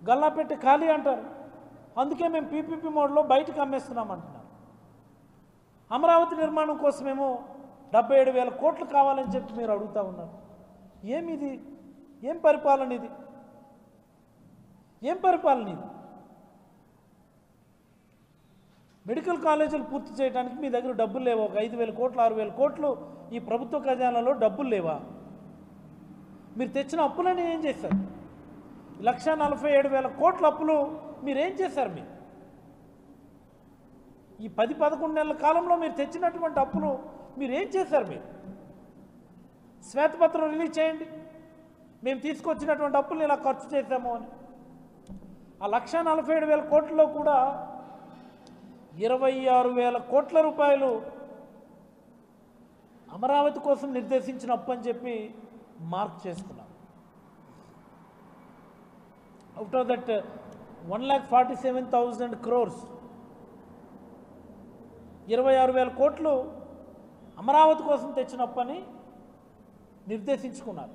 గల్లా పెట్టి ఖాళీ అంటారు. అందుకే మేము పీపీపీ మోడ్లో బయటకు అమ్మేస్తున్నాం అంటున్నారు. అమరావతి నిర్మాణం కోసమేమో 77,000 కోట్లు కావాలని చెప్పి మీరు అడుగుతూ ఉన్నారు. ఏమిది? ఏం పరిపాలన ఇది? ఏం పరిపాలన ఇది? మెడికల్ కాలేజీలు పూర్తి చేయడానికి మీ దగ్గర డబ్బులు లేవా? ఒక 5,000 కోట్లు 6,000 కోట్లు ఈ ప్రభుత్వ ఖజానాలో డబ్బులు లేవా? మీరు తెచ్చిన అప్పులని ఏం చేశారు? 1,47,000 కోట్ల అప్పులు మీరేం చేశారు? మీరు ఈ 10-11 నెలల కాలంలో మీరు తెచ్చినటువంటి అప్పులు మీరేం చేశారు? మీరు శ్వేతపత్రం రిలీజ్ చేయండి, మేము తీసుకొచ్చినటువంటి అప్పుల్ని ఇలా ఖర్చు చేశాము అని. ఆ 1,47,000 కోట్లలో కూడా 26,000 కోట్ల రూపాయలు అమరావతి కోసం నిర్దేశించిన అప్పు అని చెప్పి మార్క్ చేసుకున్నాం. అవుట్ ఆఫ్ దట్ 1,47,000 crores 26,000 కోట్లు అమరావతి కోసం తెచ్చిన అప్పని నిర్దేశించుకున్నారు.